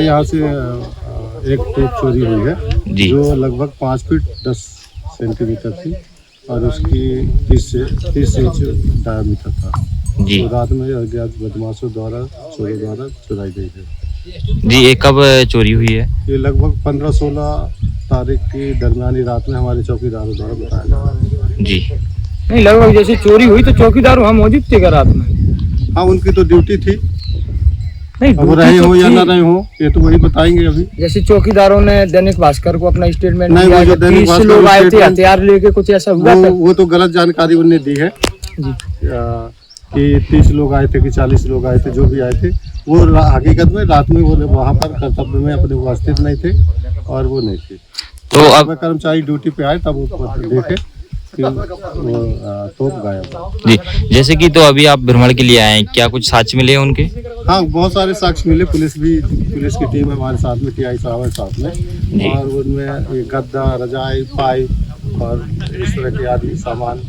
यहाँ से एक तोप चोरी हुई है जी। जो लगभग 5 फीट 10 सेंटीमीटर थी और उसकी 30 इंच डायमीटर था। जी तो रात में अज्ञात बदमाशों द्वारा चुराई गई है। जी। ये कब चोरी हुई है? ये लगभग 15-16 तारीख की दरमियानी रात में हमारे चौकीदारों द्वारा बताया जा रहा है। जी। नहीं, लगभग जैसे चोरी हुई तो चौकीदार वहाँ मौजूद थे क्या रात में? हाँ, उनकी तो ड्यूटी थी। नहीं, अब रहे हो या ना रहे हो ये तो वही बताएंगे अभी। जैसे चौकीदारों ने दैनिक भास्कर को अपना स्टेटमेंट नहीं, दिया वो जो कि दैनिक 30 भास्कर लोग आए थे स्टेटमेंट- हथियार लेके, कुछ ऐसा हुआ था? वो तो गलत जानकारी उन्हें दी है कि 30 लोग आए थे कि 40 लोग आए थे, जो भी आए थे वो हकीकत में रात में वो वहाँ पर कर्तव्य में अपने उपस्थित नहीं थे और वो नहीं थे। तो अब कर्मचारी ड्यूटी पे आए तब वो देखे कि वो तोप गायब। जी, जैसे कि तो अभी आप भ्रमण के लिए आए हैं, क्या कुछ साक्ष्य मिले हैं उनके? हाँ, बहुत सारे साक्ष्य मिले। पुलिस की टीम है हमारे साथ में, टीआई साहब है साथ में, और उनमें ये गद्दा, रजाई, पाइप और इस तरह के आदि सामान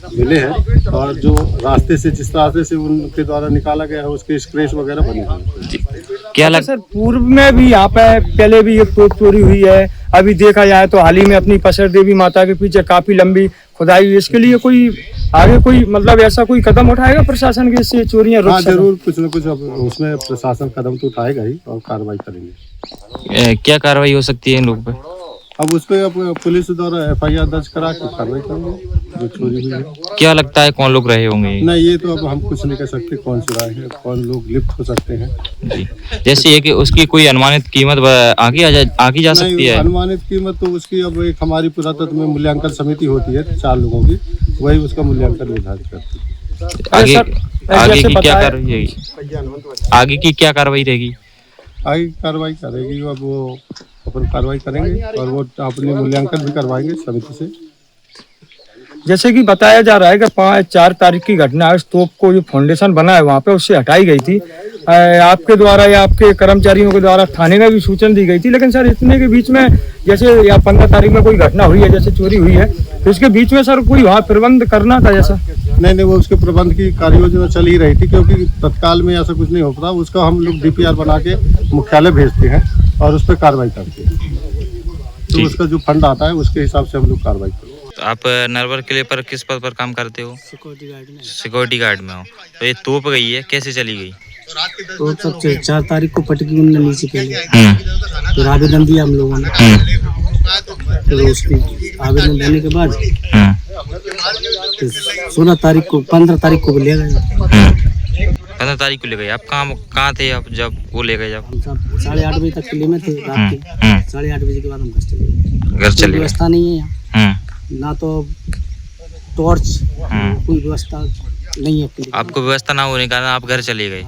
मिले हैं। और जो रास्ते से जिस रास्ते से उनके द्वारा निकाला गया है उसके स्क्रैच वगैरह बने हुए हैं। क्या लग सर, पूर्व में भी यहाँ पे पहले भी एक तोप चोरी हुई है। अभी देखा जाए तो हाल ही में अपनी पसर देवी माता के पीछे काफी लंबी खुदाई हुई। इसके लिए कोई आगे कोई मतलब ऐसा कोई कदम उठाएगा प्रशासन के, इससे चोरियां रोक सके? जरूर कुछ न कुछ अब उसमें प्रशासन कदम तो उठाएगा ही और कार्रवाई करेंगे। क्या कार्रवाई हो सकती है इन लोगों पे? अब उस पर पुलिस द्वारा FIR दर्ज करा के कार्रवाई करेंगे जो चोरी हुई है। क्या लगता है कौन लोग रहे होंगे? नहीं, ये तो अब हम कुछ नहीं कह सकते कौन चुराए हैं, कौन लोग लिप्त हो सकते हैं। जी, जैसे ये कि उसकी कोई अनुमानित कीमत आकी जा सकती है? अनुमानित कीमत तो उसकी अब एक हमारी पुरातत्व में मूल्यांकन समिति होती है 4 लोगों की, वही उसका मूल्यांकन निर्धारित करती है। आगे की क्या कार्रवाई रहेगी? आगे की क्या कार्रवाई रहेगी? आगे कार्रवाई करेगी, अब वो अपन कार्रवाई करेंगे और वो अपने मूल्यांकन भी करवाएंगे समिति से। जैसे कि बताया जा रहा है कि 4 तारीख की घटना है। उस तोप को जो फाउंडेशन बना है वहाँ पे उससे हटाई गई थी। आपके द्वारा या आपके कर्मचारियों के द्वारा थाने में भी सूचना दी गई थी। लेकिन सर, इतने के बीच में जैसे या 15 तारीख में कोई घटना हुई है, जैसे चोरी हुई है, तो इसके बीच में सर कोई वहाँ प्रबंध करना था जैसा? नहीं, वो उसके प्रबंध की कार्य योजना चल ही रही थी, क्योंकि तत्काल में ऐसा कुछ नहीं हो पाता। उसका हम लोग DPR बना के मुख्यालय भेजते हैं और उस पर कार्रवाई करते हैं। तो उसका जो फंड आता है उसके हिसाब से हम लोग कार्रवाई करते हैं। तो आप नरवर किले पर किस पद पर काम करते हो? सिक्योरिटी गार्ड में हो। तो ये तोप गई है, कैसे चली गई? तो सब 4 तारीख को पटकी उन्होंने नीचे के लिए, फिर आवेदन दिया हम लोगों ने। फिर उसकी आवेदन देने के बाद 16 तारीख को 15 तारीख को ले गए। 15 तारीख को ले गए। आप कहाँ थे आप जब वो ले गए? जब 8:30 बजे तक किले में थे रात के। 8:30 बजे के बाद हम घर चले गए। घर चले गए। व्यवस्था नहीं है यहाँ, ना तो टॉर्च, कोई व्यवस्था नहीं है। आपको व्यवस्था ना होने के कारण आप घर चले गए।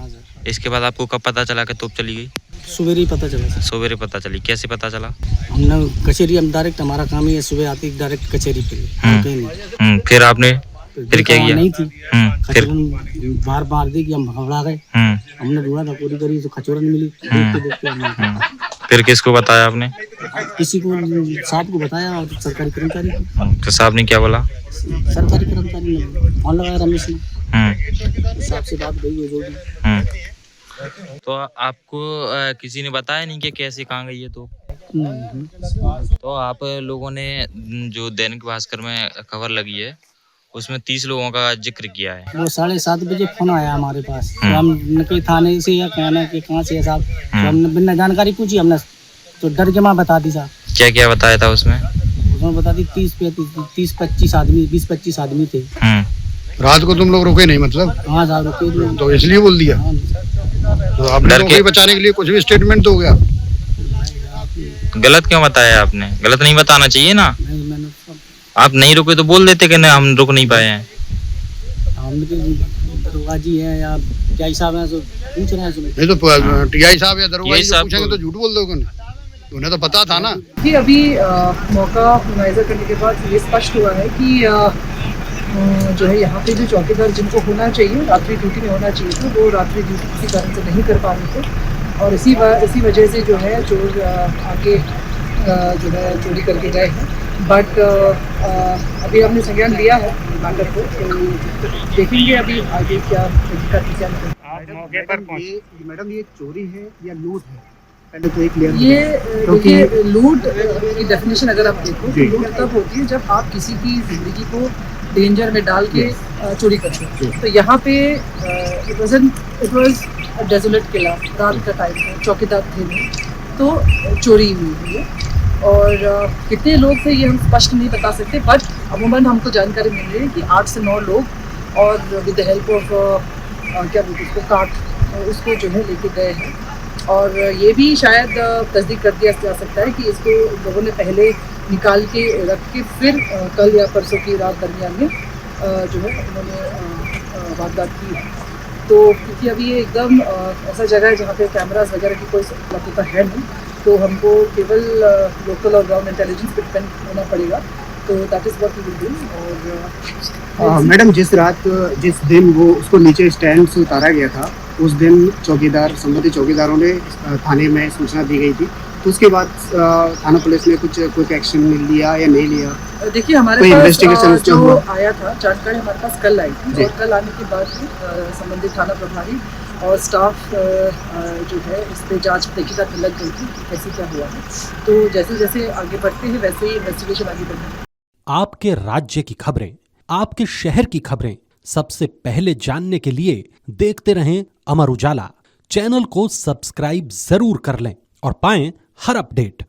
इसके बाद आपको कब पता चला कि तोप चली गई? सवेरे ही पता चला। सवेरे पता चली। कैसे पता चला? हमने कचहरी, हम डायरेक्ट, हमारा काम ही है सुबह आते डायरेक्ट कचहरी पे। फिर आपने फिर क्या किया? नहीं थी फिर बार देखी, हम घबरा गए। हमने ढूंढा था पूरी करी तो खचोरा नहीं मिली। देखते फिर किसको बताया आपने? किसी को, साहब को बताया, और सरकारी कर्मचारी को। तो साहब ने क्या बोला? सरकारी कर्मचारी ने फोन लगाया रमेश ने, साहब से बात गई जो भी। तो आपको किसी ने बताया नहीं कि कैसे कहाँ गई है? तो आप लोगों ने जो दैनिक भास्कर में खबर लगी है उसमें 30 लोगों का जिक्र किया है। वो 7:30 बजे फोन आया हमारे पास। तो हम कहीं थाने से या कहना कि कहाँ से है साहब, तो हमने बिना जानकारी पूछी, हमने तो डर के माँ बता दी साहब। क्या क्या बताया था उसमें? उसमें बता दी 30-25 आदमी, 20-25 आदमी थे। रात को तुम लोग रुके नहीं मतलब? हाँ साहब, रुके तो इसलिए बोल दिया। तो आप डर के बचाने के लिए कुछ भी स्टेटमेंट दो गया। गलत क्यों बताया आपने? गलत नहीं बताना चाहिए ना। नहीं, मैंने आप नहीं रुके तो बोल देते कि नहीं हम रुक नहीं पाए हैं। हम दरोगा जी हैं या टीआई साहब हैं, तो पूछ रहे हैं। नहीं तो टीआई साहब या दरोगा जी से पूछेंगे तो झूठ बोल दोगे। उन्हें तो पता था ना। जी, अभी मौका मुआयजा करने के बाद ये स्पष्ट हुआ है कि जो है यहाँ पे जो चौकीदार जिनको होना चाहिए, रात्रि ड्यूटी में होना चाहिए था, वो रात्रि ड्यूटी किसी कारण से नहीं कर पा रहे थे और इसी वजह से जो है चोर आके जो है चोरी करके गए हैं। बट अभी हमने संज्ञान लिया है मैटर को, तो देखेंगे अभी आगे क्या आप मौके पर पहुंचे। मैडम ये चोरी है या लूट है, पहले तो एक क्लियर ये क्योंकि देखिए लूट की डेफिनेशन अगर आप देखो तो जी। लूट तब होती है जब आप किसी की जिंदगी को डेंजर में डाल के चोरी करते हैं। तो यहाँ पे इट वाज डेजोलेट किला, रात का टाइम था, चौकीदार थे नहीं, तो चोरी हुई है। और कितने लोग थे ये हम स्पष्ट नहीं बता सकते, बट अमूमन हमको जानकारी मिल रही है कि 8 से 9 लोग और विद द हेल्प ऑफ क्या बोलते हैं उसको काट उसको जो है लेके गए हैं। और ये भी शायद तस्दीक कर दिया जा सकता है कि इसको लोगों ने पहले निकाल के रख के फिर कल या परसों की रात दरमियान में जो है उन्होंने वारदात की है। तो क्योंकि अभी ये एकदम ऐसा जगह है जहाँ पे कैमरास वगैरह की कोई उपलब्धता है नहीं, तो हमको केवल लोकल और ग्राउंड इंटेलिजेंस पे डिपेंड होना पड़ेगा। तो that is what we will do. और मैडम जिस दिन वो उसको नीचे स्टैंड से उतारा गया था, उस दिन संबंधित चौकीदारों ने थाने में सूचना दी गई थी, तो उसके बाद थाना पुलिस ने कुछ एक्शन लिया या नहीं लिया? देखिए हमारे कोई पास investigation जो हुआ? आया था जानकारी हमारे पास कल आई थी, जी। और कल आने के बाद ही संबंधित थाना प्रभारी और स्टाफ जो है इस पे जांच तहकीकात में लग गई थी कि कैसे क्या हुआ है। तो जैसे जैसे आगे बढ़ते हैं वैसे ही इन्वेस्टिगेशन आगे बढ़ेगी। आपके राज्य की खबरें, आपके शहर की खबरें सबसे पहले जानने के लिए देखते रहें अमर उजाला। चैनल को सब्सक्राइब जरूर कर लें और पाएं हर अपडेट।